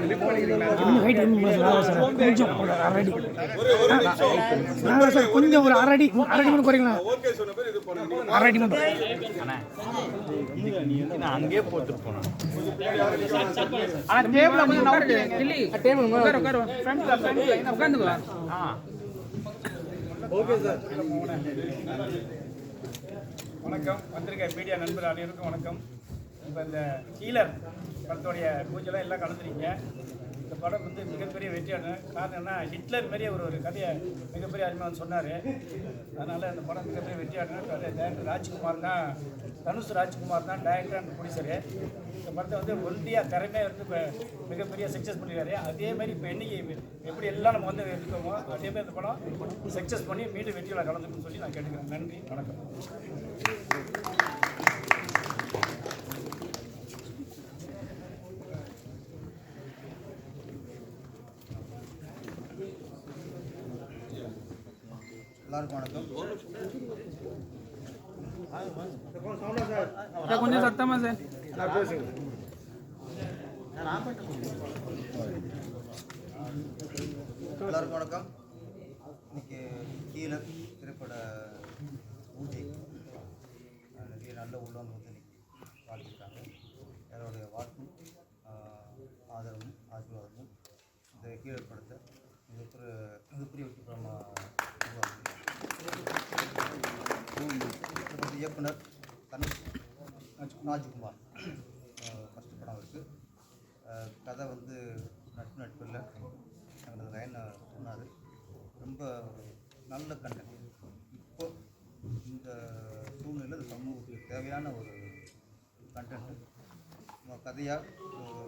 இன்னும் ஹைட் கொஞ்சம் ஒரு அரடி சார், கொஞ்சம் ஒரு அரடி மட்டும் குறைங்களா? அரடி மட்டும் அங்கேயே போட்டுட்டு போனோம். Okay sir. வணக்கம், வந்திருக்க மீடியா நண்பர் அனைவருக்கும் வணக்கம். இப்போ இந்த ஹீலர் படத்தோடைய பூஜைலாம் எல்லாம் கலந்துருக்கீங்க. இந்த படம் வந்து மிகப்பெரிய வெற்றியான காரணம் என்ன, ஹிட்லர் மாரியே ஒரு கதையை மிகப்பெரிய அருமையாக சொன்னார். அதனால் இந்த படம் மிகப்பெரிய வெற்றியான டைரக்டர் ராஜ்குமார் தான், தனுஷ் ராஜ்குமார் தான் டைரக்டர் அண்ட் ப்ரொடியூசரு. இந்த படத்தை வந்து ஒன்றியாக திறமையாக இருந்து இப்போ மிகப்பெரிய சக்ஸஸ் பண்ணிடுறாரு. அதே மாதிரி இப்போ என்னைக்கு எப்படி எல்லாம் நம்ம வந்து இருக்கோமோ அதே மாதிரி இந்த படம் சக்ஸஸ் பண்ணி மீண்டும் வெற்றியில் கலந்துக்கணும்னு சொல்லி நான் கேட்டுக்கிறேன். நன்றி, வணக்கம். எல்லாருக்கும் வணக்கம். கொஞ்சம் சத்தமா சார். எல்லாருக்கும் வணக்கம். இன்னைக்கு ஹீலர் திரைப்பட பூஜை நிறைய நல்ல உள்ளவங்க வந்து இன்னைக்கு வாழ்த்துருக்காங்க. எல்லாருடைய வாழ்த்தும் ஆதரவும் ஆசீர்வாதமும் இந்த ஹீலர் படத்தை மிகப்பெரிய வெற்றி படமாக இயக்குனர் தனுஷ் ராஜ்குமார் ஃபஸ்ட்டு படம் இருக்குது. கதை வந்து நட்பில் எங்களது ரயனை சொன்னார். ரொம்ப நல்ல கண்டென்ட். இப்போ இந்த சூழ்நிலை இந்த சமூகத்துக்கு தேவையான ஒரு கண்டென்ட். கதையாக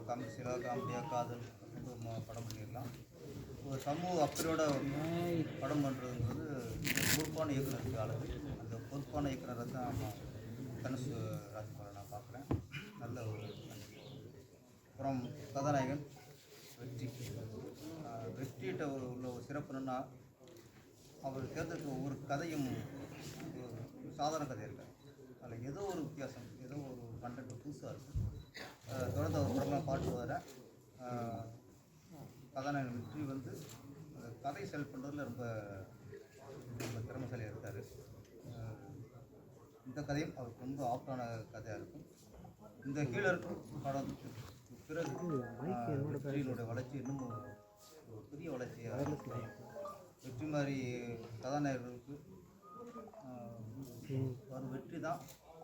காமெடியாக காதல் படம் பண்ணிடலாம். ஒரு சமூக அக்கறையோட படம் பண்ணுறதுங்கிறது பொறுப்பான இயக்குனருக்கு அழகு. அந்த பொறுப்பான இயக்குனரை தான் தனுஷ் ராஜ்குமாரை நான் பார்க்குறேன். நல்ல ஒரு அப்புறம் கதாநாயகன் வெற்றிகிட்ட உள்ள ஒரு சிறப்பு என்னென்னா, அவர் தேர்ந்தெடுத்த ஒவ்வொரு கதையும் சாதாரண கதை இருக்காது. அதில் ஏதோ ஒரு வித்தியாசம், ஏதோ ஒரு கண்டென்ட் புதுசாக இருக்குது. தொடர்ந்து அவர் படமாக பாட்டு வர கதாநாயகன் வெற்றி வந்து கதை செல் பண்ணுறதுல ரொம்ப திறமைசாலியாக இருக்கார். இந்த கதையும் அவருக்கு ரொம்ப ஆப்டான கதையாக இருக்கும். இந்த ஹீலர் படத்துக்கு பிறகு வெற்றியினுடைய வளர்ச்சி இன்னும் ஒரு பெரிய வளர்ச்சியாக இருக்கும். வெற்றி மாதிரி கதாநாயகர்களுக்கு ஒரு வெற்றி தான்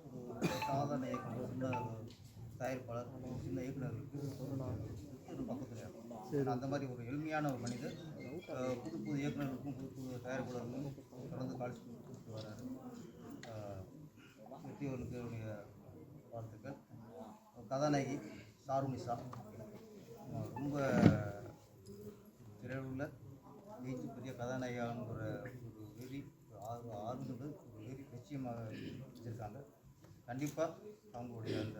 ஒரு சாதாரண இயக்குனர், சின்ன தயாரிப்பாளர், சின்ன இயக்குநர்களுக்கு ஒரு பக்கத்தில் இருக்கும். அந்த மாதிரி ஒரு எளிமையான ஒரு மனிதர் புது இயக்குநர்களுக்கும் புது தயாரிப்பாளர்களுக்கும் தொடர்ந்து காட்சி கொடுத்து வர்றாரு. வெற்றியவர்களுக்கு என்னுடைய வாழ்த்துக்கள். கதாநாயகி சாருனிஷா ரொம்ப திரையுள்ள ஜெயிச்சு பெரிய கதாநாயகிங்கிற ஒரு வெறி ஆர்வங்கள் ஒரு வெறி நிச்சயமாக வச்சுருக்காங்க. கண்டிப்பாக அவங்களுடைய அந்த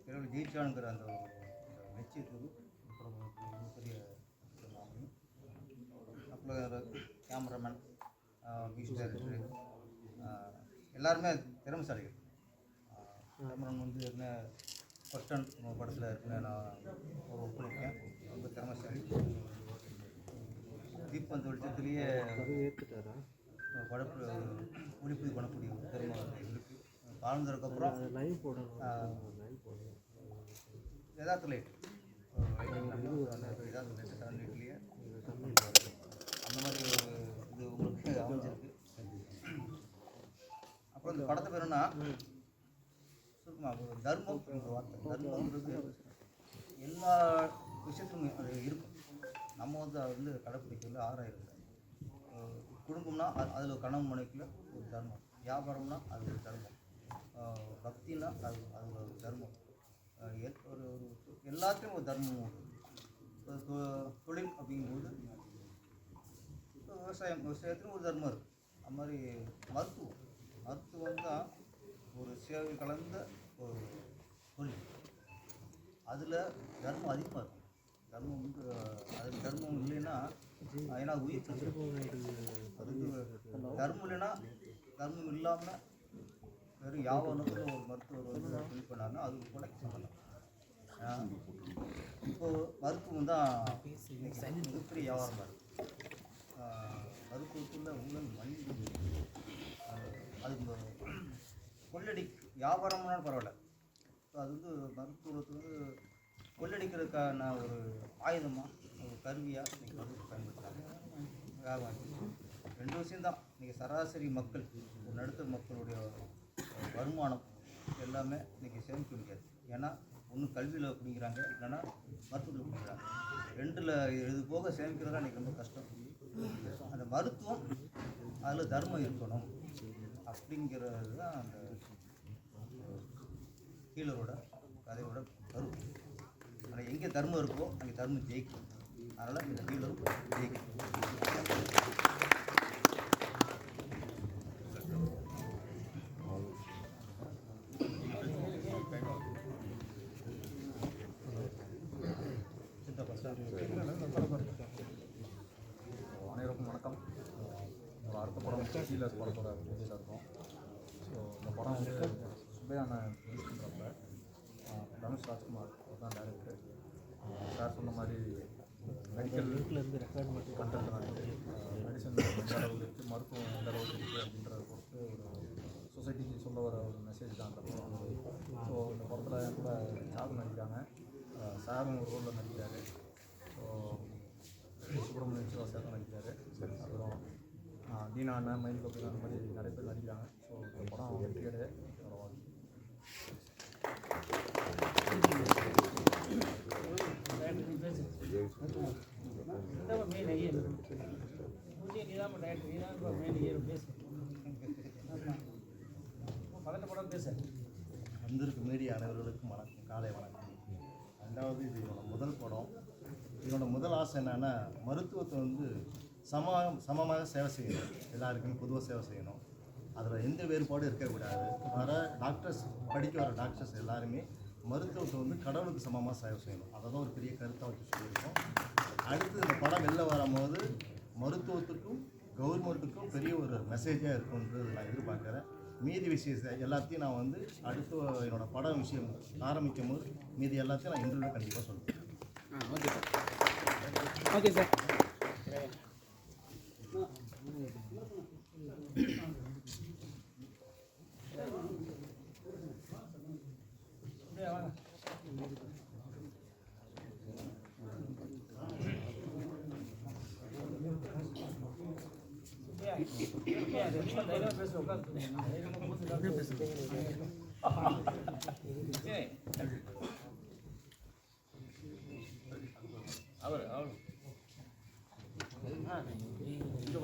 திரையுள்ள ஜெயிச்சானுங்கிற அந்த நிச்சயத்துக்கு பெரிய அமையும். அப்புறம் கேமராமேன், மியூசிக் டைரக்டர் எல்லாருமே திறமைசாலிகள். கேமராமேன் வந்து என்ன ஃபர்ஸ்ட் படத்தில் இருக்குன்னு நான் ஒரு ஒப்படைக்கேன். ரொம்ப திறமைசாலி. தீப் அந்த வெளிச்சத்துலேயே படப்பு ஒளிப்பதிவு பண்ணக்கூடிய ஒரு திறமை இருக்குது. வாழ்ந்ததுக்கப்புறம் யதார்த்த லைட் லைட்லேயே அந்த மாதிரி ஒரு இது உங்களுக்கு அமைஞ்சிருக்கு. அப்புறம் இந்த படத்தை பேர் என்ன தர்மம் என்ற வார்த்தை. தர்மம்ன்றது எல்லா விஷயத்துலையும் அது இருக்கும். நம்ம வந்து அதை வந்து கடைப்பிடிக்கல ஆராயிருக்கு. குடும்பம்னா அதில் ஒரு கணவன் மனைவிக்குள்ள ஒரு தர்மம், வியாபாரம்னா அது ஒரு தர்மம், பக்தின்னா அது ஒரு தர்மம், ஒரு எல்லாத்துலேயும் ஒரு தர்மம் உண்டு. தொழில் அப்படிங்கும்போது விவசாயத்துலையும் ஒரு தர்மம் இருக்குது. அது மாதிரி மருத்துவம் தான் ஒரு சேவை கலந்த ஒரு தொழில். அதில் தர்மம் அதிகமாக இருக்கும். தர்மம் வந்து அதில் தர்மம் இல்லைன்னா ஏன்னா உயிர் அதுக்கு தர்மம் இல்லைன்னா தர்மம் இல்லாமல் வெறும் யாவனத்தில் ஒரு மருத்துவர் வந்து தொழில் பண்ணாங்கன்னா அது கொலைக்கு சம்பந்தம். இப்போது மருத்துவம் தான் மிகப்பெரிய வியாபாரமாக இருக்குது. மருத்துவத்தில் ஊழல் மலிந்து அது கொள்ளடி வியாபாரம்னாலும் பரவாயில்ல. இப்போ அது வந்து மருத்துவத்துக்கு கொள்ளடிக்கிறதுக்கான ஒரு ஆயுதமாக ஒரு கருவியாக இன்றைக்கி மருத்துவத்தை பயன்படுத்துகிறாங்க. வியாபாரம் 2 விஷயந்தான். இன்றைக்கி சராசரி மக்கள், ஒரு நடுத்தர மக்களுடைய வருமானம் எல்லாமே இன்றைக்கி சேமிக்க முடியாது. ஏன்னா ஒன்று கல்வியில் குடிக்கிறாங்க, இல்லைன்னா மருத்துவத்தில் குடிக்கிறாங்க. 2ல் இது போக சேமிக்கிறதா இன்றைக்கி ரொம்ப கஷ்டம். அந்த மருத்துவம் அதில் தர்மம் இருக்கணும் அப்படிங்கிறது தான் அந்த ஹீலரோட கதையோட கருத்து. ஆனால் எங்கே தர்மம் இருக்கோ அங்கே தர்மம் ஜெயிக்கும். அதனால் இந்த ஹீலரும் ஜெயிக்கும். அனைவருக்கும் வணக்கம். ஒரு அடுத்த படம் ஹீலர் படத்தோட ரிலீஸாக இருக்கும். ஸோ இந்த படம் வந்து சுப்பையான ரிலீஸ் பண்ணுறப்ப தனுஷ் ராஜ்குமார் தான் டைரக்டர். சார் சொன்ன மாதிரி மெடிக்கல் கண்டென்ட் மெடிசன் எந்த அளவுக்கு இருக்குது, மருத்துவம் எந்த அளவுக்கு இருக்குது அப்படின்றத பொறுத்து ஒரு சொசைட்டிக்கு சொல்ல வர ஒரு மெசேஜ் தான் அந்த படம். ஸோ இந்த படத்தில் என் கூட சாரு நடிக்கிறாங்க, சாரும் ஒரு ரோலில் நடிக்கிறாரு. ஸோ சுப்பிரமணியம் சிவா சார் நடிக்கிறாரு. அப்புறம் தீனா அண்ணன், மயில் கபி அந்த மாதிரி நிறைய பேர் நடிக்கிறாங்க. ஸோ இந்த படம் வெற்றியடைய வந்திருக்கு மீடியா அனைவர்களுக்கும் வணக்கம், காலை வணக்கம். 2வது இது என்னோட முதல் படம். என்னோட முதல் ஆசை என்னென்னா மருத்துவத்தை வந்து சமமாக சேவை செய்யணும், எல்லாருக்குமே பொதுவாக சேவை செய்யணும். அதில் எந்த வேறுபாடும் இருக்கக்கூடாது. வர டாக்டர்ஸ், படிக்க வர டாக்டர்ஸ் எல்லாருமே மருத்துவத்தை வந்து கடவுளுக்கு சமமாக சேவை செய்யணும். அதை தான் ஒரு பெரிய கருத்தாக வச்சு சொல்லியிருக்கோம். அடுத்து இந்த படம் வெளில வரும்போது மருத்துவத்துக்கும் கவர்மெண்ட்டுக்கும் பெரிய ஒரு மெசேஜாக இருக்குன்றது நான் எதிர்பார்க்குறேன். மீதி விஷயத்தை எல்லாத்தையும் நான் வந்து அடுத்து என்னோடய படம் விஷயம் ஆரம்பிக்கும் போது மீதி எல்லாத்தையும் நான் இன்டர்வியூ கண்டிப்பாக சொல்லுவேன். Okay sir. Okay sir.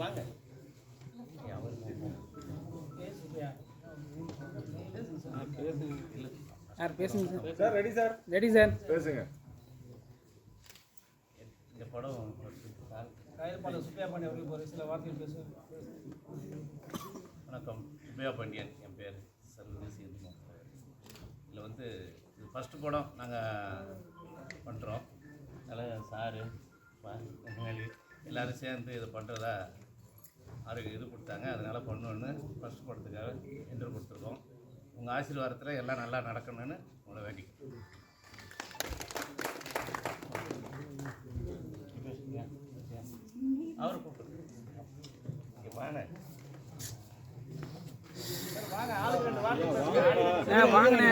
வாங்க சார் பேசுங்க sir. Sir ready sir. Ready sir பேசுங்க. இந்த படம் காயல் பாண்டியன் சுப்பையா பாண்டியன் அவர்களுக்கு ஒரு சில வார்த்தைகள் பேசுவேன். வணக்கம், சுப்பையா பாண்டியன் என் பேர். சர்வதேசி இதில் வந்து இது ஃபஸ்ட்டு படம் நாங்கள் பண்ணுறோம். அதனால் சாரு எல்லோரும் சேர்ந்து இது பண்ணுறதா இது கொடுத்தாங்க. அதனால் பண்ணணுன்னு ஃபஸ்ட் படத்துக்காக இன்டர்வியூ கொடுத்துருக்கோம். உங்கள் ஆசீர்வாதத்தில் எல்லாம் நல்லா நடக்கணும்னு உங்களை வேண்டிக்கிறேன். அவர் கூப்பிட்டு வாங்க வாங்க ஆளுக்கு 2 வார்த்தை வாங்கண்ணே.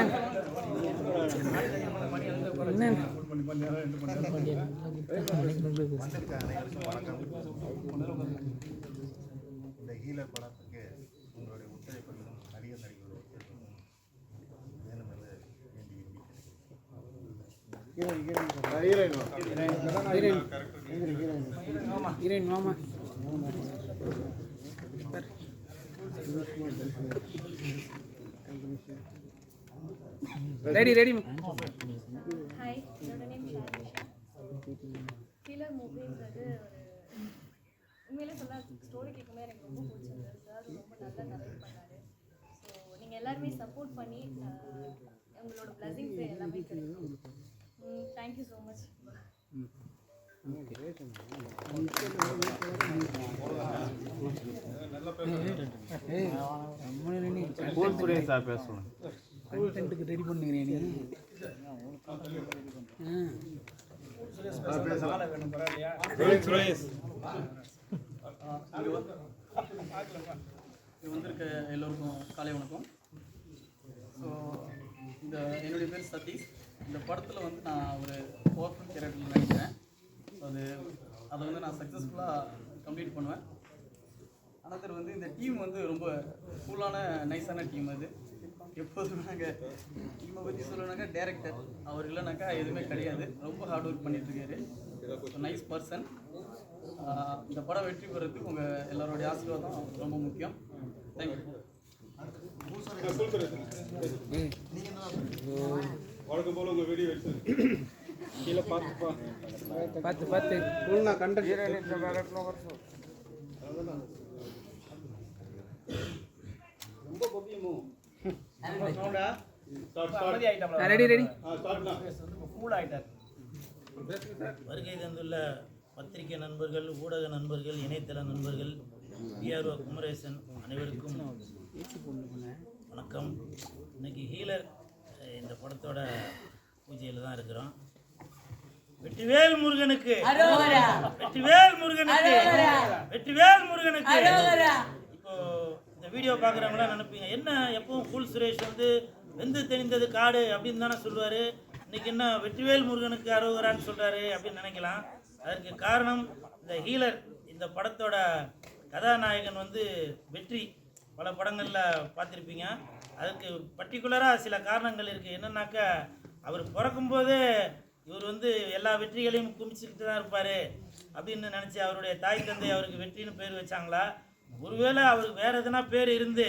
இந்த ஹீலர் படத்துக்கு உங்களுடைய ஒத்துழைப்புகளும் நிறைய நடிகர்கள் ஒத்துழைப்புகளும் மேலும் ரெடி ரெடி. ஹாய், என்னோட நேம் ஷாரிஷா. ஹீலர் மூவிங்கிறது ஒரு உண்மையிலே சொல்ல ஸ்டோரி கேட்கும்போது எனக்கு ரொம்ப பிடிச்சிருந்தது. சார் ரொம்ப நல்லா நரேட் பண்ணார். ஸோ நீங்கள் எல்லாருமே சப்போர்ட் பண்ணி உங்களோட பிளஸிங்ஸ் எல்லாமே கிடைக்கும். Thank you so much. சார் பேசணும். கண்டென்ட்டுக்கு ரெடி பண்ணுங்க. ஆளை வேணும் பரவாயில்லையா? இது வந்திருக்க எல்லோருக்கும் காலை வணக்கம். ஸோ என்னுடைய பேர் சதீஷ். இந்த படத்தில் வந்து நான் ஒரு பவர்ஃபுல் கேரக்டரில் நடிக்கிறேன். அதை வந்து நான் சக்ஸஸ்ஃபுல்லாக கம்ப்ளீட் பண்ணுவேன். ஆனால் வந்து இந்த டீம் வந்து ரொம்ப ஃபுல்லான நைஸான டீம். அது எப்போதும் நாங்கள் டீமை பற்றி சொல்லணுனாக்கா டேரக்டர் அவர் இல்லைனாக்கா எதுவுமே கிடையாது. ரொம்ப ஹார்ட் ஒர்க் பண்ணிகிட்ருக்காரு. Nice person. இந்த படம் வெற்றி பெறதுக்கு உங்கள் எல்லாரோடைய ஆசீர்வாதம் ரொம்ப முக்கியம். தேங்க்யூ. வழக்கம் போல உங்கள் வீடியோ எடுத்து கீழே பார்த்து நான் கண்ட ரொம்ப கொப்பியமோ அமைதி ஆயிட்டாப்ல. ரெடி கூல் ஆயிட்டார். வருகை தந்துள்ள பத்திரிகை நண்பர்கள், ஊடக நண்பர்கள், இணையதள நண்பர்கள், பிஆர்ஓ குமரேசன் அனைவருக்கும் வணக்கம். இன்னைக்கு ஹீலர் இந்த படத்தோட பூஜையில் தான் இருக்கிறோம். வெற்றிவேல் முருகனுக்கு, வெற்றிவேல் முருகனுக்கு, வெற்றிவேல் முருகனுக்கு. இப்போ இந்த வீடியோ பார்க்குறவங்களாம் நினைப்பீங்க, என்ன எப்பவும் கூல் சுரேஷ் வந்து வெந்து தெரிந்தது காடு அப்படின்னு தானே சொல்லுவார், இன்னைக்கு என்ன வெற்றிவேல் முருகனுக்கு அரோகரான்னு சொல்கிறாரு அப்படின்னு நினைக்கலாம். அதற்கு காரணம் இந்த ஹீலர் இந்த படத்தோட கதாநாயகன் வந்து வெற்றி. பல படங்களில் பார்த்துருப்பீங்க. அதுக்கு பர்டிகுலராக சில காரணங்கள் இருக்குது. என்னன்னாக்கா அவர் பிறக்கும்போதே இவர் வந்து எல்லா வெற்றிகளையும் குமிச்சுக்கிட்டு தான் இருப்பார் அப்படின்னு நினச்சி அவருடைய தாய் தந்தை அவருக்கு வெற்றின்னு பேர் வச்சாங்களா? ஒருவேளை அவருக்கு வேறு எதுனா பேர் இருந்து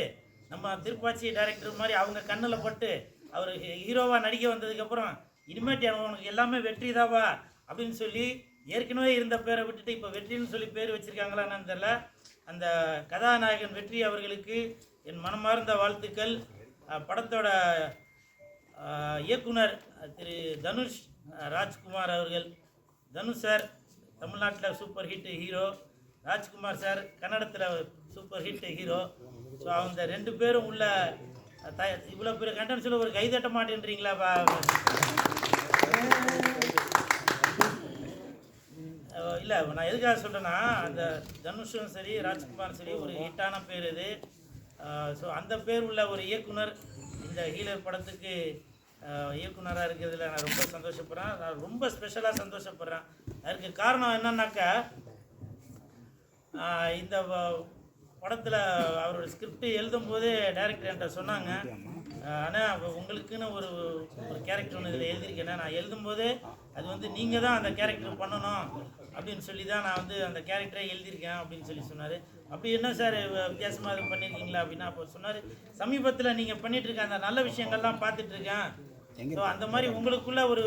நம்ம திருப்பாச்சி டைரக்டர் மாதிரி அவங்க கண்ணில் பட்டு அவர் ஹீரோவாக நடிக்க வந்ததுக்கப்புறம் இனிமேட்டு அவனுக்கு எல்லாமே வெற்றி தாவா அப்படின்னு சொல்லி ஏற்கனவே இருந்த பேரை விட்டுட்டு இப்போ வெற்றின்னு சொல்லி பேர் வச்சுருக்காங்களான்னு தெரியல. அந்த கதாநாயகன் வெற்றி அவர்களுக்கு என் மனமார்ந்த வாழ்த்துக்கள். படத்தோட இயக்குனர் திரு தனுஷ் ராஜ்குமார் அவர்கள். தனுஷ் சார் தமிழ்நாட்டில் super hit hero, Rajkumar sir கன்னடத்தில் சூப்பர் ஹிட் ஹீரோ. ஸோ அவங்க ரெண்டு பேரும் உள்ள இவ்வளோ பெரிய கண்டென்ஸில் ஒரு கைதட்ட மாட்டேன்றீங்களா? இல்லை, நான் எதுக்காக சொல்கிறேன்னா, அந்த தனுஷும் சரி ராஜ்குமாரும் சரி ஒரு ஹிட்டான பேர் இது. ஸோ அந்த பேர் உள்ள ஒரு இயக்குனர் இந்த ஹீலர் படத்துக்கு இயக்குனராக இருக்கிறதுல நான் ரொம்ப சந்தோஷப்படுறேன். நான் ரொம்ப ஸ்பெஷலாக சந்தோஷப்படுறேன். அதுக்கு காரணம் என்னன்னாக்கா, இந்த படத்தில் அவரோட ஸ்கிரிப்ட் எழுதும் போதே டைரக்டர் என்கிட்ட சொன்னாங்க, ஆனால் உங்களுக்குன்னு ஒரு கேரக்டர் ஒன்று இதில் எழுதியிருக்கேன், நான் எழுதும்போதே அது வந்து நீங்கள் தான் அந்த கேரக்டர் பண்ணணும் அப்படின்னு சொல்லி தான் நான் வந்து அந்த கேரக்டரை எழுதியிருக்கேன் அப்படின்னு சொல்லி சொன்னார். அப்படி என்ன சார் வித்தியாசமாக இது பண்ணியிருக்கீங்களா அப்படின்னா, அப்போ சொன்னார், சமீபத்தில் நீங்கள் பண்ணிகிட்ருக்க அந்த நல்ல விஷயங்கள்லாம் பார்த்துட்ருக்கேன். ஸோ அந்த மாதிரி உங்களுக்குள்ள ஒரு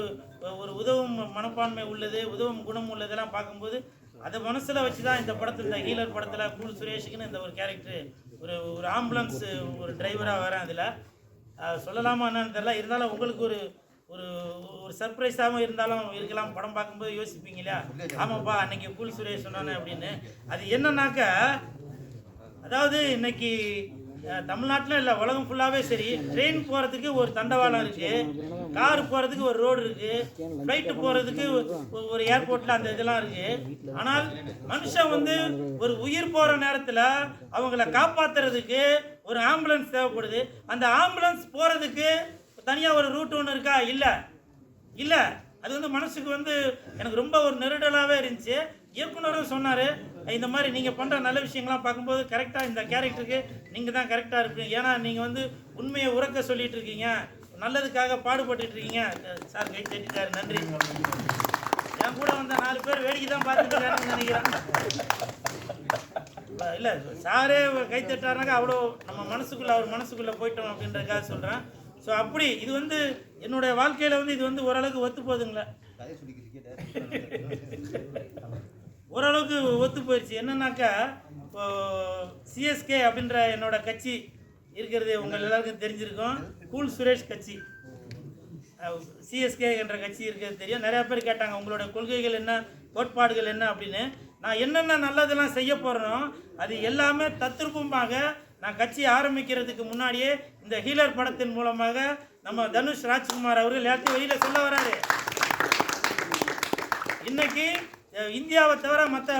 உதவும் மனப்பான்மை உள்ளது, உதவும் குணம் உள்ளதெல்லாம் பார்க்கும்போது அதை மனசில் வச்சு தான் இந்த படத்தில், இந்த ஹீலர் படத்தில் கூல் சுரேஷுக்குன்னு இந்த ஒரு கேரக்டர், ஒரு ஆம்புலன்ஸ் ஒரு டிரைவராக வரேன். அதில் சொல்லலாமா என்னன்னு தெரியல, இருந்தாலும் உங்களுக்கு ஒரு சர்ப்ரைஸாகவும் இருந்தாலும் இருக்கலாம். படம் பார்க்கும்போது யோசிப்பீங்க இல்லையா, ஆமாப்பா அன்னைக்கு கூல் சுரேஷ் சொன்னானே அப்படின்னு. அது என்னன்னாக்கா, அதாவது இன்னைக்கு தமிழ்நாட்டில் இல்லை உலகம் ஃபுல்லாகவே சரி, ட்ரெயின் போகிறதுக்கு ஒரு தண்டவாளம் இருக்குது, கார் போகிறதுக்கு ஒரு ரோடு இருக்குது, ஃப்ளைட்டு போகிறதுக்கு ஒரு ஏர்போர்ட்டில் அந்த இதெல்லாம் இருக்குது. ஆனால் மனுஷன் வந்து ஒரு உயிர் போகிற நேரத்தில் அவங்கள காப்பாற்றுறதுக்கு ஒரு ஆம்புலன்ஸ் தேவைப்படுது. அந்த ஆம்புலன்ஸ் போகிறதுக்கு தனியாக ஒரு ரூட் ஒன்று இருக்கா? இல்லை. அது வந்து மனசுக்கு வந்து எனக்கு ரொம்ப ஒரு நெருடலாகவே இருந்துச்சு. இயக்குனரும் சொன்னார், இந்த மாதிரி நீங்கள் பண்ணுற நல்ல விஷயங்கள்லாம் பார்க்கும்போது கரெக்டாக இந்த கேரக்டருக்கு நீங்கள் தான் கரெக்டாக இருப்பீங்க. ஏன்னா நீங்கள் வந்து உண்மையை உறக்க சொல்லிகிட்டு இருக்கீங்க, நல்லதுக்காக பாடுபட்டுட்டு இருக்கீங்க. சார் கை தட்டிட்டார், நன்றி. என் கூட வந்த 4 பேர் வேடிக்கை தான் பார்த்துட்டு இருக்காருன்னு நினைக்கிறேன். இல்லை, சாரே கை தட்டாருனாக்கா அவ்வளோ நம்ம மனசுக்குள்ளே அவர் மனசுக்குள்ளே போயிட்டோம் அப்படின்றதுக்காக சொல்கிறேன். ஸோ அப்படி இது வந்து என்னுடைய வாழ்க்கையில் வந்து இது வந்து ஓரளவுக்கு ஒத்து போகுதுங்களா, ஓரளவுக்கு ஒத்து போயிடுச்சு. என்னன்னாக்கா, இப்போ சிஎஸ்கே அப்படின்ற என்னோட கட்சி இருக்கிறது உங்கள் எல்லாருக்கும் தெரிஞ்சிருக்கும். கூல் சுரேஷ் கட்சி, சிஎஸ்கே என்ற கட்சி இருக்கிறது தெரியும். நிறையா பேர் கேட்டாங்க உங்களோட கொள்கைகள் என்ன, கோட்பாடுகள் என்ன அப்படின்னு. நான் என்னென்ன நல்லதெல்லாம் செய்ய போகிறேனோ அது எல்லாமே தத்ரூபமாக நான் கட்சி ஆரம்பிக்கிறதுக்கு முன்னாடியே இந்த ஹீலர் படத்தின் மூலமாக நம்ம தனுஷ் ராஜ்குமார் அவர்கள் எல்லாத்தையும் வெளியில் சொல்ல வராரு. இன்னைக்கு இந்தியாவை தவிர மற்ற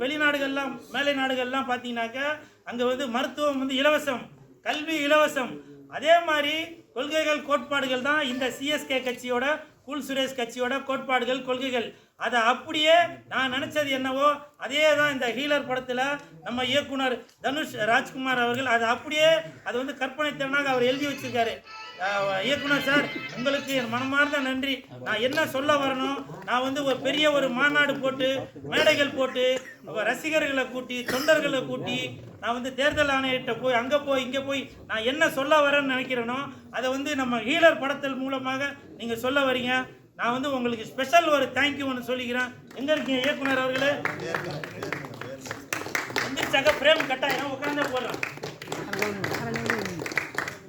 வெளிநாடுகள்லாம் மேலை நாடுகள்லாம் பார்த்தீங்கன்னாக்கா அங்கே வந்து மருத்துவம் வந்து இலவசம், கல்வி இலவசம். அதே மாதிரி கொள்கைகள் கோட்பாடுகள் தான் இந்த சிஎஸ்கே கட்சியோட, கூல் சுரேஷ் கட்சியோட கோட்பாடுகள் கொள்கைகள். அதை அப்படியே நான் நினச்சது என்னவோ அதே தான் இந்த ஹீலர் படத்தில் நம்ம இயக்குனர் தனுஷ் ராஜ்குமார் அவர்கள் அதை அப்படியே அது வந்து கற்பனை திறனாக அவர் எழுதி வச்சிருக்காரு. இயக்குனர் சார், உங்களுக்கு என் மனமார்ந்த நன்றி. நான் என்ன சொல்ல வரணும், நான் வந்து ஒரு பெரிய ஒரு மாநாடு போட்டு, மேடைகள் போட்டு, ரசிகர்களை கூட்டி, தொண்டர்களை கூட்டி, நான் வந்து தேர்தல் ஆணையர்கிட்ட போய் அங்கே போய் இங்கே போய் நான் என்ன சொல்ல வரேன்னு நினைக்கிறேனோ அதை வந்து நம்ம ஹீலர் படத்தில் மூலமாக நீங்கள் சொல்ல வரீங்க. நான் வந்து உங்களுக்கு ஸ்பெஷல் ஒரு தேங்க்யூ ஒன்று சொல்லிக்கிறேன். எங்கே இருக்கீங்க இயக்குனர் அவர்களே? வந்துருச்சாக்க பிரேம் கட்டாயம் உட்காந்தே போடுறேன்.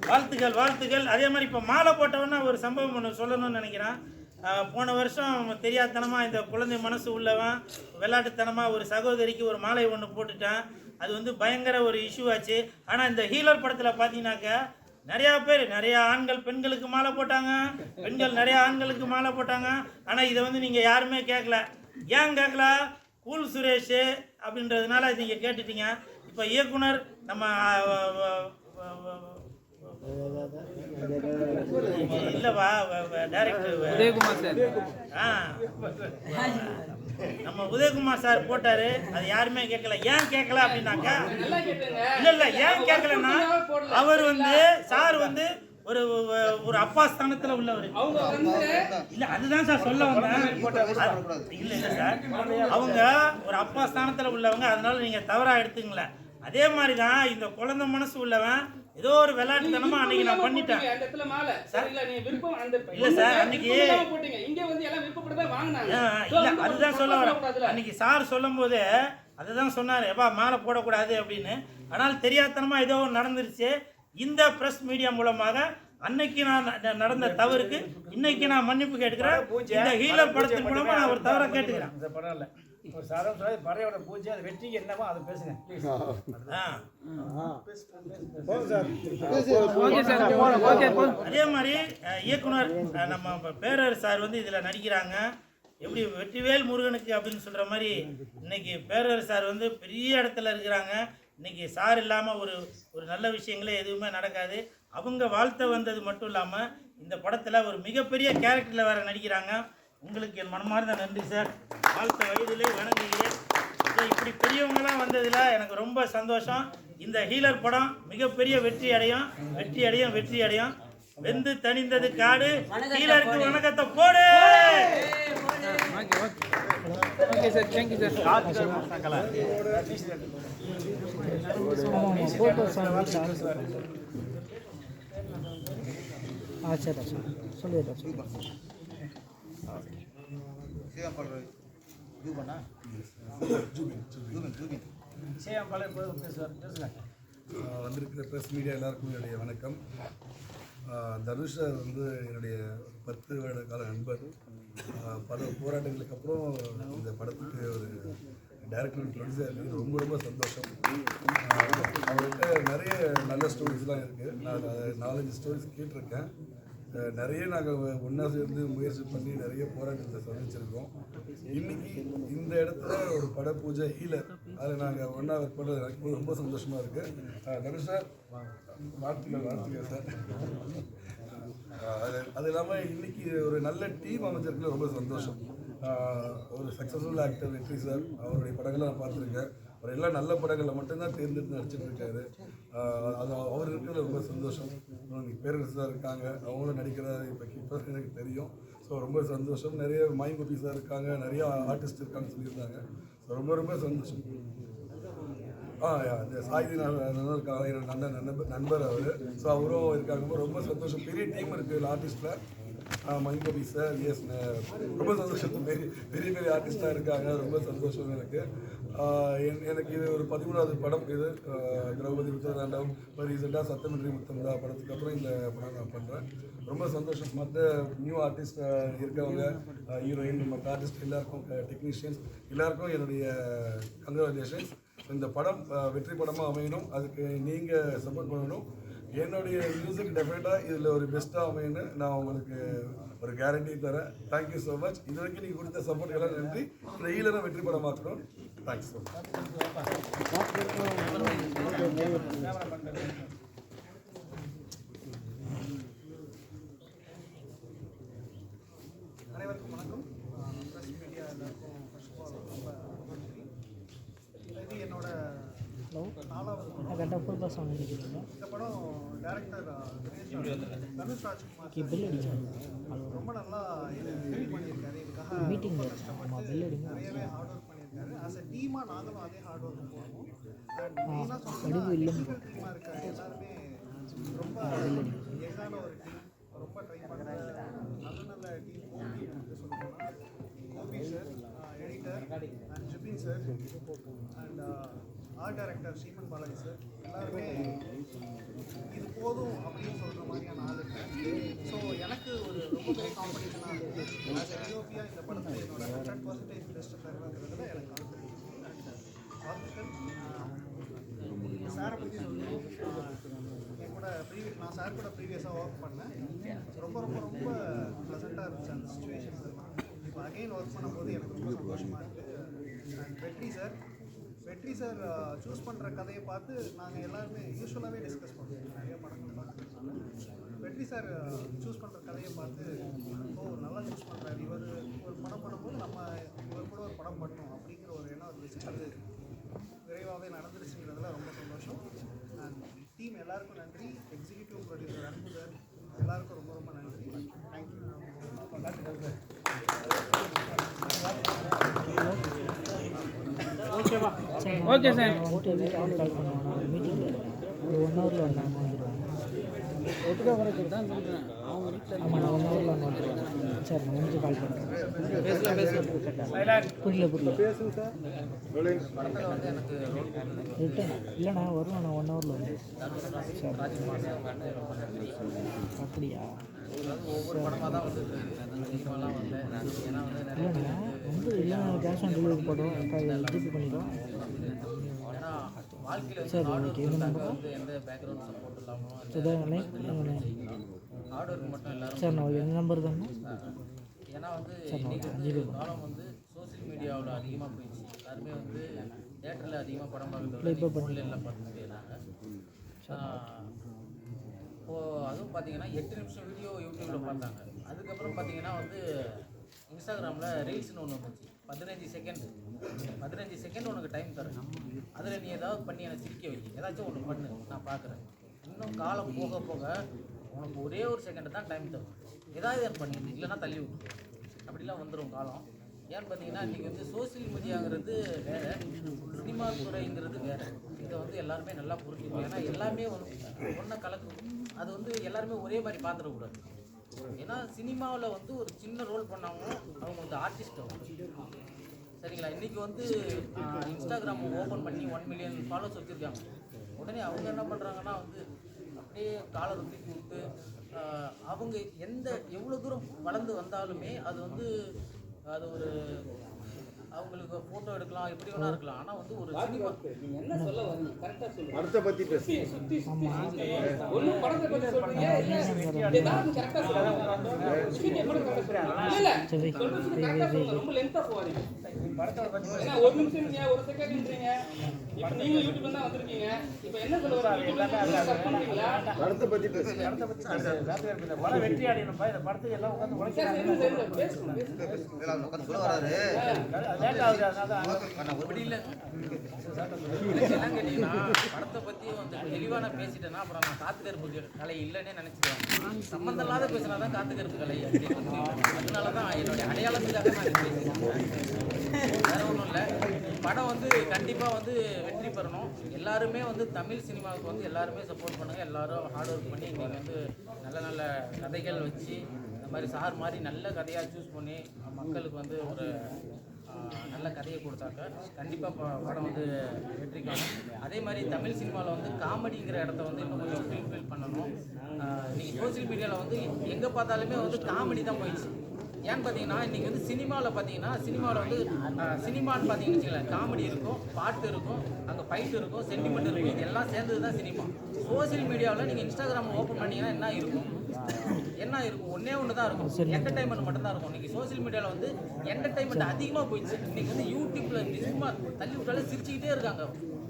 வாழ்த்துக்கள் வாழ்த்துக்கள். அதே மாதிரி இப்போ மாலை போட்டவொன்னே ஒரு சம்பவம் ஒன்று சொல்லணும்னு நினைக்கிறேன். போன வருஷம் தெரியாதனமாக இந்த குழந்தை மனசு உள்ளவன் விளையாட்டுத்தனமாக ஒரு சகோதரிக்கு ஒரு மாலை ஒன்று போட்டுட்டேன். அது வந்து பயங்கர ஒரு இஷ்யூ ஆச்சு. ஆனால் இந்த ஹீலர் படத்தில் பார்த்தீங்கன்னாக்கா நிறையா பேர், நிறையா ஆண்கள் பெண்களுக்கு மாலை போட்டாங்க, பெண்கள் நிறையா ஆண்களுக்கு மாலை போட்டாங்க. ஆனால் இதை வந்து நீங்கள் யாருமே கேட்கல. ஏன் கேட்கல? கூல் சுரேஷ் அப்படின்றதுனால நீங்கள் கேட்டுட்டீங்க. இப்போ இயக்குனர் நம்ம இல்லைவா டைரக்டர் உதயகுமார் சார், நம்ம உதயகுமார் சார் போட்டாரு. அது யாருமே கேட்கல. ஏன் கேட்கல அப்படின்னாக்கா, இல்லை ஏன் கேட்கலன்னா அவர் வந்து சார் வந்து ஒரு ஒரு அப்பா ஸ்தானத்தில் உள்ளவர். இல்லை அதுதான் சார் சொல்ல வந்தேன். இல்லை சார், அவங்க ஒரு அப்பா ஸ்தானத்தில் உள்ளவங்க, அதனால நீங்கள் தவறாக எடுத்துங்களேன். அதே மாதிரி தான் இந்த குழந்தை மனசு உள்ளவன் ஏதோ ஒரு விளையாட்டுத்தனமா அன்னைக்கு நான் பண்ணிட்டேன். இல்ல சார், அன்னைக்கு இல்ல அதுதான் சொல்ல வரேன். அன்னைக்கு சார் சொல்லும் போது அதுதான் சொன்னாரு, எப்பா மாலை போடக்கூடாது அப்படின்னு. ஆனால் தெரியாதனமா ஏதோ நடந்துருச்சு. இந்த பிரஸ் மீடியா மூலமாக அன்னைக்கு நான் நடந்த தவறுக்கு இன்னைக்கு நான் மன்னிப்பு கேட்டுக்கிறேன். இந்த ஹீலர் படத்தின் மூலமா நான் ஒரு தவறை கேட்டுக்கிறேன். இந்த படம் இல்லை, ஒரு சாரம் சொல்லி பறையோட பூஜை, அது வெற்றிக்கு என்னவோ அதை பேசுங்க. அதே மாதிரி இயக்குனர் நம்ம பேரர் சார் வந்து இதில் நடிக்கிறாங்க. எப்படி வெற்றிவேல் முருகனுக்கு அப்படின்னு சொல்கிற மாதிரி இன்னைக்கு பேரர் சார் வந்து பெரிய இடத்துல இருக்கிறாங்க. இன்னைக்கு சார் இல்லாமல் ஒரு நல்ல விஷயங்களே எதுவுமே நடக்காது. அவங்க வாழ்த்த வந்தது மட்டும் இல்லாமல் இந்த படத்தில் ஒரு மிகப்பெரிய கேரக்டரில் வேறு நடிக்கிறாங்க. உங்களுக்கு என் மனமார்ந்த நன்றி சார். வாழ்த்த வயதிலே வணங்குகிறேன். இப்படி பெரியவங்களாம் வந்ததில் எனக்கு ரொம்ப சந்தோஷம். இந்த ஹீலர் படம் மிகப்பெரிய வெற்றி அடையும், வெற்றி அடையும், வெற்றி அடையும். வெந்து தணிந்தது காடு, ஹீலருக்கு வணக்கத்தை போடு. Okay sir, thank you sir. சரி சொல்லிடுறேன். வந்திருக்கிற ப்ரெஸ் மீடியா எல்லாருக்கும் என்னுடைய வணக்கம். தனுஷ் சார் வந்து என்னுடைய 10 வருட கால நண்பர். பல போராட்டங்களுக்கு அப்புறம் இந்த படத்துக்கு ஒரு டைரக்டர் ப்ரொடியூசர் இருக்குது. ரொம்ப ரொம்ப சந்தோஷம். அவர்கிட்ட நிறைய நல்ல ஸ்டோரிஸ்லாம் இருக்குது. நான் 4-5 ஸ்டோரிஸ் கேட்டிருக்கேன். நிறைய நாங்கள் ஒன்றா சேர்ந்து முயற்சி பண்ணி நிறைய போராட்டத்தை சந்திச்சிருக்கோம். இன்றைக்கி இந்த இடத்துல ஒரு பட பூஜை ஹீலர், அதில் நாங்கள் ஒன்றா ஒர்க் பண்ணுறது எனக்கு ரொம்ப சந்தோஷமாக இருக்குது. தனுஷ் சார் வாழ்த்துக்கள் சார். அது இல்லாமல் இன்றைக்கி ஒரு நல்ல டீம் அமைச்சிருக்கல ரொம்ப சந்தோஷம். ஒரு சக்ஸஸ்ஃபுல் ஆக்டர் வெற்றி சார், அவருடைய படங்களை நான் பார்த்துருக்கேன். அவர் எல்லாம் நல்ல படங்களில் மட்டும்தான் தேர்ந்தெடுத்து நடிச்சிட்டு இருக்காரு. அது அவர் இருக்கிறது ரொம்ப சந்தோஷம். இன்னைக்கு பேரரசு சார் இருக்காங்க, அவங்களும் நடிக்கிறாரு இப்போ எனக்கு தெரியும். ஸோ ரொம்ப சந்தோஷம். நிறைய மைங்கோபி சார் இருக்காங்க, நிறைய ஆர்டிஸ்ட் இருக்காங்கன்னு சொல்லியிருந்தாங்க. ஸோ ரொம்ப ரொம்ப சந்தோஷம். இந்த சாய்தி இருக்காங்க, நண்பர் அவர். ஸோ அவரும் இருக்காங்க. ரொம்ப சந்தோஷம். பெரிய டீம் இருக்குது ஆர்டிஸ்டில். மைங்கோபி சார், எஸ், ரொம்ப சந்தோஷம். பெரிய பெரிய ஆர்டிஸ்டாக இருக்காங்க. ரொம்ப சந்தோஷம் எனக்கு. எனக்கு இது ஒரு 13வது படம். இது திரௌபதி உத்தரதாண்டம், இப்போ ரீசெண்டாக சத்தமின்றி முத்தம்தா படத்துக்கு அப்புறம் இந்த படம் நான் பண்ணுறேன். ரொம்ப சந்தோஷம். மற்ற நியூ ஆர்டிஸ்ட் இருக்கவங்க, ஹீரோயின், மற்ற ஆர்டிஸ்ட் எல்லாருக்கும், டெக்னீஷியன்ஸ் எல்லாருக்கும் என்னுடைய கங்க்ராச்சுலேஷன்ஸ். இந்த படம் வெற்றி படமாக அமையணும், அதுக்கு நீங்கள் சப்போர்ட் பண்ணணும். என்னுடைய மியூசிக் டெஃபினட்டாக இதில் ஒரு பெஸ்ட்டாக அமையுன்னு நான் உங்களுக்கு ஒரு கேரண்டி தரேன். Thank you so much. இது வரைக்கும் நீங்கள் கொடுத்த சப்போர்ட் எல்லாம் நன்றி. ட்ரெய்லரை வெற்றி படமாக்கணும். Thanks so much. அனைவருக்கும் வணக்கம். ப்ரெஸ் மீடியா எல்லாருக்கும் ஃபர்ஸ்ட் ஆஃப் ஆல் ரொம்ப நன்றி. இது என்னோட 4வது படம். இந்த படம் டைரக்டர் தனுஷ் ராஜ்குமார் ரொம்ப நல்லா இது பண்ணியிருக்காரு. இதுக்காக ரொம்ப கஷ்டப்பட்டு நிறையவே ஹார்ட் ஒர்க் பண்ணியிருக்காரு. ஆஸ் அ டீமாக நாங்களும் அதே ஹார்ட் ஒர்க் போடுவோம். அண்ட் மெயினாக சொல்லணும்னா டெக்னிக்கல் டீமாக இருக்க எல்லாருமே ரொம்ப எங்கான ஒரு டீம், ரொம்ப ட்ரை பண்ணுற நல்ல டீம் அப்படின்னு சொல்லணும்னா Gopi sir, editor and Jibin sir and art director Sriman Balaji sir எல்லாருமே இது போதும் அப்படின்னு சொல்கிற மாதிரியான ஆளுங்க. ஸோ எனக்கு ஒரு ரொம்ப பெரிய காம்படிஷனாக இருக்கும். ஆஸ் எ டிஓபியாக இந்த படத்தில் என்னோட 100% பெஸ்ட்டு தருவாங்கிறதுல எனக்கு கான்ஃபிடன்ஸ் அண்ட் வாழ்த்துக்கள். சாரை பற்றி சொல்லணும். என் கூட நான் சார் கூட ப்ரீவியஸாக ஒர்க் பண்ணேன். ரொம்ப ரொம்ப ரொம்ப ப்ளசண்ட்டாக இருந்துச்சு அந்த சுச்சுவேஷன்ஸ் எல்லாம். இப்போ அகெயின் ஒர்க் பண்ணும்போது எனக்கு ரொம்ப சந்தோஷமாக இருக்குது. அண்ட் வெற்றி சார் சூஸ் பண்ணுற கதையை பார்த்து நாங்கள் எல்லாருமே யூஸ்வலாகவே டிஸ்கஸ் பண்ணுவோம். நிறைய படங்கள் பார்த்து வெற்றி சார் சூஸ் பண்ணுற கதையை பார்த்து நல்லா சூஸ் பண்ணுறாரு, இவர் ஒரு படம் பண்ணும்போது நம்ம இவர் கூட ஒரு படம் பண்ணணும் அப்படிங்கிற ஒரு எண்ணம் இருந்துச்சு. அது விரைவாகவே நடந்துருச்சுங்கிறதுல ரொம்ப சந்தோஷம். அண்ட் டீம் எல்லாருக்கும் நன்றி. எக்ஸிக்யூட்டிவ் ப்ரொடியூசர் அன்பு சார் எல்லாருக்கும் ரொம்ப ரொம்ப நன்றி. தேங்க்யூ. Okay sir. ஒட்டுக்கா வரது தான் சொல்கிறேன். அவங்க வீட்டில் ஆமாம், நான் 1 ஹவரில் வந்துடுவேன். சார் நான் முடிஞ்சு கால் பண்ணுறேன். புரியல பேசுங்க சார். ரிட்டன் இல்லைண்ணா வருவேன். நான் 1 ஹவரில் வந்து சார். அப்படியா? இல்லைண்ணா வந்து இல்லைண்ணா கேஷ் ஆன் டெலிவரி போடுவோம், ஜிபே பண்ணிடுவோம். Sir okay. எங்கள் நம்பர் சார் நான் எங்கள் நம்பர் தானே. ஏன்னா வந்து இன்றைக்கி காலம் வந்து சோசியல் மீடியாவில் அதிகமாக போயிடுச்சு. எல்லாருமே வந்து தேட்டரில் அதிகமாக படம் பார்க்குறது எல்லாம் பார்த்து செய்கிறாங்க. இப்போது அதுவும் பார்த்தீங்கன்னா 8 நிமிஷம் வீடியோ யூடியூப்பில் பார்த்தாங்க. அதுக்கப்புறம் பார்த்தீங்கன்னா வந்து இன்ஸ்டாகிராமில் ரீல்ஸ்னு ஒன்று வந்துச்சு. 15 செகண்ட் உனக்கு டைம் தரேன், அதில் நீ ஏதாவது பண்ணி என்னை சிரிக்க வைக்க, ஏதாச்சும் ஒன்று பண்ணு, நான் பார்க்குறேன். இன்னும் காலம் போக போக உனக்கு ஒரே ஒரு செகண்டு தான் டைம் தரும், ஏதாவது பண்ணிடு, இல்லைன்னா தள்ளி விட்டு அப்படிலாம் வந்துடும் காலம். ஏன்னு பார்த்தீங்கன்னா இன்றைக்கி வந்து சோசியல் மீடியாங்கிறது வேறு, சினிமா துறைங்கிறது வேறு. இதை வந்து எல்லாருமே நல்லா புரிஞ்சுக்கணும். ஏன்னா எல்லாமே ஒன்றை கலக்கு, அது வந்து எல்லாருமே ஒரே மாதிரி பார்த்துடக்கூடாது. ஏன்னா சினிமாவில் வந்து ஒரு சின்ன ரோல் பண்ணாலும் அவங்க வந்து ஆர்டிஸ்ட் ஆகும். சரிங்களா? இன்றைக்கி வந்து இன்ஸ்டாகிராம் ஓப்பன் பண்ணி 1 மில்லியன் ஃபாலோவர்ஸ் வச்சுருக்காங்க. உடனே அவங்க என்ன பண்ணுறாங்கன்னா வந்து அப்படியே காலரை தூக்கி விட்டு அவங்க எவ்வளோ தூரம் வளர்ந்து வந்தாலுமே அது வந்து அது ஒரு அவங்களுக்கு ஃபோட்டோ எடுக்கலாம், எப்படி வேணா இருக்கலாம். ஆனால் வந்து ஒரு சினிமா என்ன சொல்ல வரணும் கரெக்டாக சொல்லுங்கள். படத்தை பற்றி பேசி ஒன்றும் படத்தை பற்றி சொல்லுங்க. ரொம்ப லென்த்தாக போவாதீங்க. ஏன்னா 1 நிமிஷம் ஒரு செகண்ட்ன்றீங்க. இப்போ நீங்கள் யூடியூப்ல தான் வந்திருக்கீங்க. இப்போ என்ன சொல்ல வரீங்க? படத்தை பற்றி பேசி படம் வெற்றி அடையணும்ப்பா. இந்த படத்துக்கு எல்லாம் உட்காந்து அப்படி இல்லை. என்ன கேட்டீங்கன்னா படத்தை பற்றி வந்து தெளிவான பேசிட்டேன்னா அப்புறம் நான் காத்துக்கருப்பு கலை இல்லைன்னே நினச்சிடுவேன். சம்மந்தம் இல்லாத பேசினா தான் காத்துக்கருப்பு கலை அப்படின்னு. அதனால தான் என்னுடைய அடையாளத்துக்காக நான் பேசுகிறேன். வேற ஒன்றும் இல்லை. படம் வந்து கண்டிப்பாக வந்து வெற்றி பெறணும். எல்லாருமே வந்து தமிழ் சினிமாவுக்கு வந்து எல்லாருமே சப்போர்ட் பண்ணுங்கள். எல்லோரும் ஹார்ட் ஒர்க் பண்ணி இன்றைக்கி வந்து நல்ல நல்ல கதைகள் வச்சு இந்த மாதிரி சார் மாதிரி நல்ல கதையாக சூஸ் பண்ணி மக்களுக்கு வந்து ஒரு நல்ல கதையை கொடுத்தாக்க கண்டிப்பாக படம் வந்து வெற்றி காணும். அதே மாதிரி தமிழ் சினிமாவில் வந்து காமெடிங்கிற இடத்த வந்து இன்னும் கொஞ்சம் ஃபீல் பண்ணணும். இன்றைக்கி சோசியல் மீடியாவில் வந்து எங்கே பார்த்தாலுமே வந்து காமெடி தான் போயிடுச்சு. ஏன்னு பார்த்தீங்கன்னா இன்றைக்கி வந்து சினிமாவில் பார்த்தீங்கன்னா சினிமாவில் வந்து சினிமான்னு பார்த்தீங்கன்னு வச்சுக்கோங்களேன், காமெடி இருக்கும், பாட்டு இருக்கும், அங்கே ஃபைட் இருக்கும், சென்டிமெண்ட் இருக்கும், இது எல்லாம் சேர்ந்தது தான் சினிமா. சோசியல் மீடியாவில் நீங்கள் இன்ஸ்டாகிராம் ஓப்பன் பண்ணிங்கன்னா என்ன இருக்கும்? ஒன்றே ஒன்று தான் இருக்கும், என்டர்டைன்மெண்ட் மட்டும் தான் இருக்கும். இன்றைக்கி சோசியல் மீடியாவில் வந்து என்டர்டைன்மெண்ட் அதிகமாக போயிடுச்சு. இன்றைக்கி வந்து யூடியூப்பில் இப்படி சும்மா தள்ளி விட்டாலே சிரிச்சுக்கிட்டே இருக்காங்க,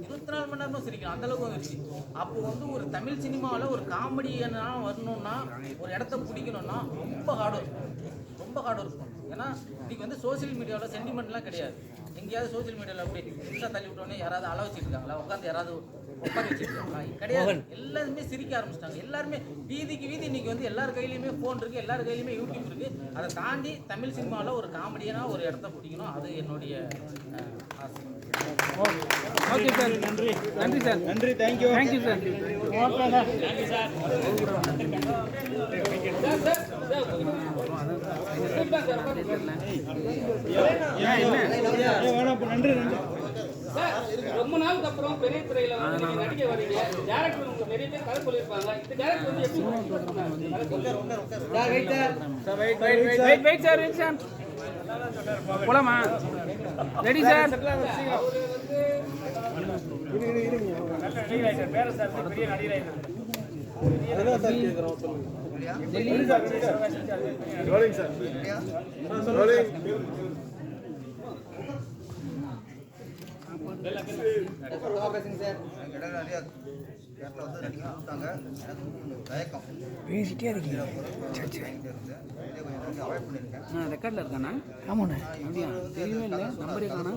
24 மணி நேரமும் சிரிக்கலாம், அந்தளவுக்கு வந்துருச்சு. அப்போ வந்து ஒரு தமிழ் சினிமாவில் ஒரு காமெடியனா வரணும்னா, ஒரு இடத்த பிடிக்கணும்னா ரொம்ப ஹார்ட் இருக்கும். ஏன்னா இன்றைக்கி வந்து சோசியல் மீடியாவில் சென்டிமெண்ட்லாம் கிடையாது. எங்கேயாவது சோசியல் மீடியாவில் அப்படி இன்ஸ்டா தள்ளி விட்டோன்னே யாராவது அள வச்சுட்டு இருக்காங்களா, உட்காந்து யாராவது உட்கார வச்சுருக்காங்களா? கிடையாது. எல்லாருமே சிரிக்க ஆரம்பிச்சிட்டாங்க. எல்லாருமே வீதிக்கு வீதி இன்றைக்கி வந்து எல்லார் கையிலையுமே ஃபோன் இருக்குது, எல்லார் கையிலையுமே யூடியூப் இருக்குது. அதை தாண்டி தமிழ் சினிமாவில் ஒரு காமெடியனாக ஒரு இடத்த பிடிக்கணும், அது என்னுடைய ஆசை. ஓகே சார், நன்றி சார், நன்றி, தேங்க்யூ சார். ஓகே சார், நன்றி சார். ரொம்ப நாளுக்கு அப்புறம் பெரிய துறையில வந்து நீங்க நடிக்க வரீங்க. டைரக்டர் உங்களுக்கு நிறைய பேர் கதை சொல்லியிருப்பாங்க. இந்த டைரக்டர் வந்து எப்படி வெயிட் சார் போலாமா? Ready sir. பெரிய நடிகர் பேசிட்டே இருக்கீங்க. ரெக்கார்டில் இருக்காண்ணா? ஆமாண்ணா. அப்படியா? தெரியவே இல்லை, நம்பரே காணா.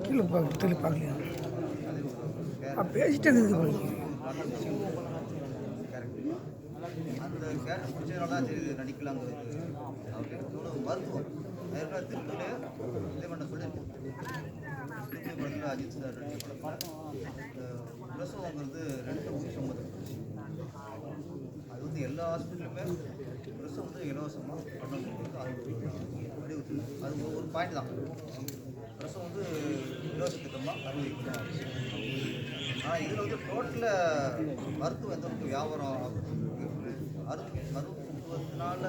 கீழே பார்க்கலையா? பேசிட்டே இருக்குது. அந்த கேரக்டர் பிடிச்சதுனால தான் சரி நடிக்கலாங்கிறது அவருக்கு மருத்துவம் திருப்பிலே இதே பண்ண சொல்லியிருக்கேன். திருப்பி படத்தில் அஜித் சார் நடிச்ச படம் பிரசவங்கிறது 2 வருஷம் அது வந்து எல்லா ஹாஸ்பிட்டலுமே பிரசவம் வந்து இலவசமாக பண்ண முடியாது. அது ஒரு பாயிண்ட் தான். பிரசவம் வந்து இலவச திட்டமாக அறிவிக்கணும். ஆனால் இதில் வந்து டோட்டலில் மருத்துவம் எந்த அளவுக்கு வியாபாரம் மருத்துவத்தினால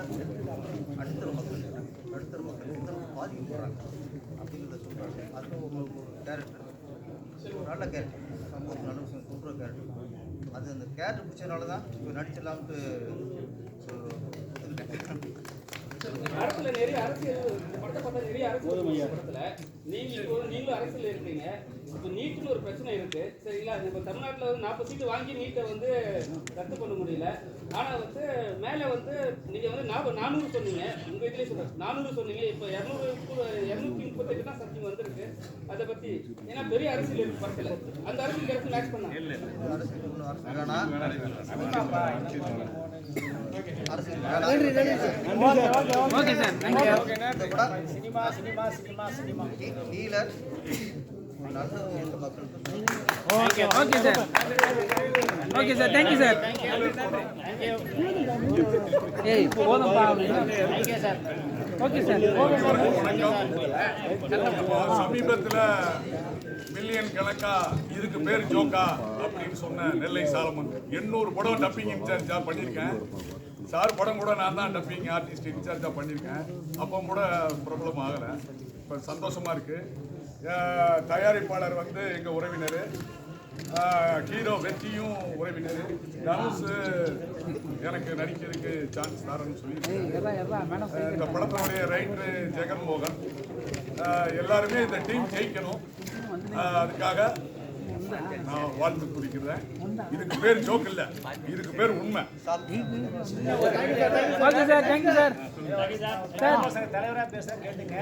அடித்தர மக்கள் எந்த அளவுக்கு பாதிக்கப்படுறாங்க அப்படிங்கிறத சொல்கிறாங்க. அது ஒரு கேரக்டர், ஒரு நல்ல கேரக்டர், சமூகத்துக்கு நல்ல விஷயம் சொல்கிற கேரக்டர். அது அந்த கேரக்டர் பிடிச்சதுனால தான் இப்போ நடிச்சிடலாம்ட்டு படத்துல நிறைய அரசியல் படத்தை பார்த்தா நிறைய அரசியல் படத்துல நீங்களும் அரசியல் இருக்கீங்க. இப்போ நீட்னு ஒரு பிரச்சனை இருக்கு சரிங்களா? இப்போ தமிழ்நாட்டில் வந்து 40 சீட்டு வாங்கி நீட்டை வந்து ரத்து பண்ண முடியல. ஆனால் வந்து மேலே வந்து நீங்கள் வந்து 400 சொன்னீங்க, உங்கள் இதுலேயே சொல்கிறேன் 400 சொன்னீங்க. இப்போ 238 தான் சத்தியம் வந்திருக்கு. அதை பற்றி ஏன்னா பெரிய அரசியல் இருக்கு படத்தில், அந்த அரசியல் கருத்து மேட்ச் பண்ணாங்க. Okay sir, dealer okay sir, okay sir, thank you sir. ஏய் போதும்பா. Okay sir, okay sir. சமீபத்தில் மில்லியன் கணக்கா இதுக்கு பேர் ஜோக்கா அப்படின்னு சொன்ன நெல்லை சாலமன் 800 படம் டப்பிங் இன்சார்ஜாக பண்ணியிருக்கேன். சார் படம் கூட நான் தான் டப்பிங் ஆர்டிஸ்ட் இன்சார்ஜாக பண்ணியிருக்கேன். அப்போ கூட பிரபலம் ஆகலை. இப்போ சந்தோஷமாக இருக்குது. தயாரிப்பாளர் வந்து எங்கள் உறவினர், ஹீரோ வெற்றியும் உறவினர். தனுஷ் எனக்கு நடிக்கிறதுக்கு சான்ஸ் தரேன்னு சொல்லி இந்த படத்தினுடைய ரைட்டரு ஜெகன்மோகன். எல்லாருமே இந்த டீம் ஜெயிக்கணும், அதுக்காக நான் வாழ்த்து குறிக்கிறேன். இதுக்கு பேர் ஜோக் இல்லை, இதுக்கு பேர் உண்மை. Okay sir, thank you sir. தலைவராக பேச கேட்டுங்க.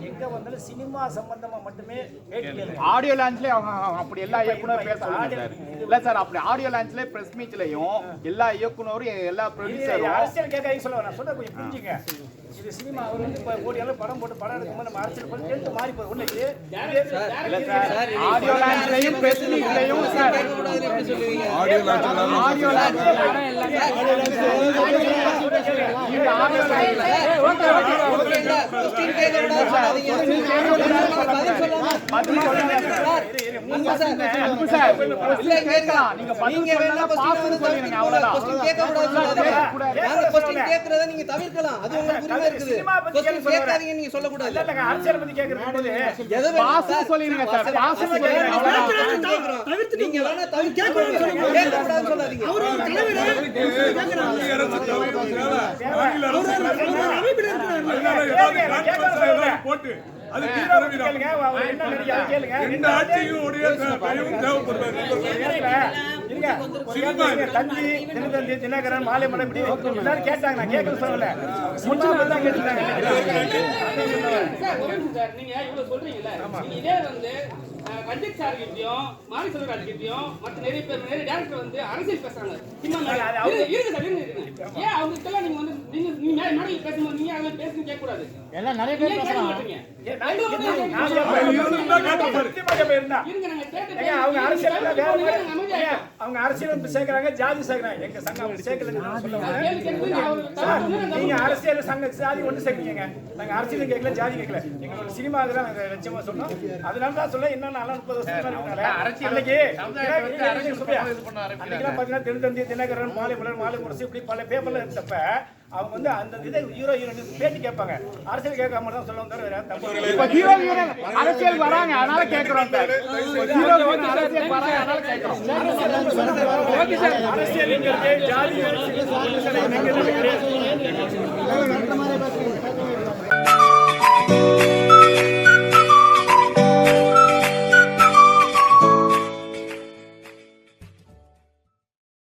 எங்க வந்தாலும் சினிமா சம்பந்தமா மட்டுமே ஆடியோ லான்ச்ல அவங்க அப்படி எல்லா இயக்குனரும் பேச சொல்லுங்க சார். இல்ல சார், அப்படி ஆடியோ லான்ச்ல பிரஸ் மீட்லயும் எல்லா இயக்குனரும் எல்லா ப்ரொடியூசரும் அரசியல் கேட்க சொல்ல நான் சொல்ல கொஞ்சம் புரிஞ்சுங்க. இது சினிமா அவர் வந்து இப்போ கோடியாலும் படம் போட்டு படம் எடுக்கும்போது நம்ம அரசியல் பண்ணி டென்ட் மாறி போய் ஒன்று இல்ல சார், ஆடியோ லான்ச்லயும் பிரஸ் மீட்லயும் சார் ஆடியோ லான்ச் கேளுங்க. 3 அன்பு மாசம் சார், இல்ல. அன்பு சார், question கேட்கலாம். நீங்க பதில் நீங்க வேணா சொல்லலாம், question பாஸ்ன்னு சொல்லிடுங்க, அவ்வளவுதான். question கேட்கக்கூடாதுன்னு சொல்லாதீங்க. நாங்க question கேட்கறத நீங்க தவிர்க்கலாம். அது உங்களுக்கு உரிமை இருக்குது. சினிமா பத்தி question கேட்க கேட்காதீங்க நீங்க சொல்லக்கூடாது. இல்ல, இல்லங்க, அரசியல் பத்தி கேக்குறது எதை வேணா பாஸ்ன்னு சொல்லிடுங்க சார், பாஸ்ன்னு சொல்லிடுங்க, அவ்வளவுதான். நீங்க வேணா கேட்கக்கூடாதுன்னு சொல்லாதீங்க. மத்திய அரசு தலைவர் மாநில அரசு அதனால ஏதாவது கான்ட்ரவர்சி ஏதாவது போட்டு அது கேளுங்க. அவர் என்ன நினைக்கிறாரு கேளுங்க. எந்த ஆட்சியும் உடைய தயவும் தேவைப்படுறாரு. இருங்க. சினிமா தந்தி, தினத்தந்தி, தினகரன், மாலைமலை இப்படி எல்லாரும் கேட்டாங்க. நான் கேட்கறது சொல்லல. சினிமா தான் கேட்டுட்டாங்க. சார் ஒரு நிமிஷம் சார், நீங்க இவ்வளவு சொல்றீங்கல்ல, நீங்க இதே வந்து ரஞ்சித் சார் கிட்டயும் மாரி செல்வராஜ் கிட்டயும் மற்ற நிறைய டேரக்டர் வந்து அரசியல் பேசுறாங்க. சினிமா இருக்கு சார், இருக்கு. ஏன் அவங்க கிட்ட நீங்க வந்து நீங்க மேடையில் பேசும்போது நீங்க அதெல்லாம் பேசுன்னு கேட்க கூடாது. எல்லாம் நிறைய பேர் கேட்க பேசுறாங்க. மாட்டீங்க. அவங்க அரசியல் சேர்க்கிறாங்க, ஜாதி சேர்க்கிறாங்க. எங்க சங்கம் சேர்க்கல. நீங்க அரசியல் சங்க ஜாதி ஒண்ணு சேர்க்கீங்க. நாங்க அரசியல் கேட்கல, ஜாதி கேட்கல. எங்களோட சினிமா தான் லட்சியமா சொன்னோம். அதனால தான் சொல்ல இன்னும் 30 வருஷம் பாத்தீங்கன்னா தினத்தந்தி, தினகரன், மாலைமலர், மாலை முரசு இப்படி பல பேப்பர்ல இருந்தப்ப அவங்க வந்து அந்த இதை ஹீரோ ஹீரோயின் பேட்டி கேட்பாங்க. அரசியல் கேட்காம தான் சொல்லுவாங்க. இப்ப ஹீரோ ஹீரோயின் அரசியல் வராங்க, அதனால கேட்கிறோம் சார். ஹீரோ ஹீரோயின் அரசியல் வராங்க, அதனால கேட்கிறோம். அரசியல் ஜாதி அரசியல்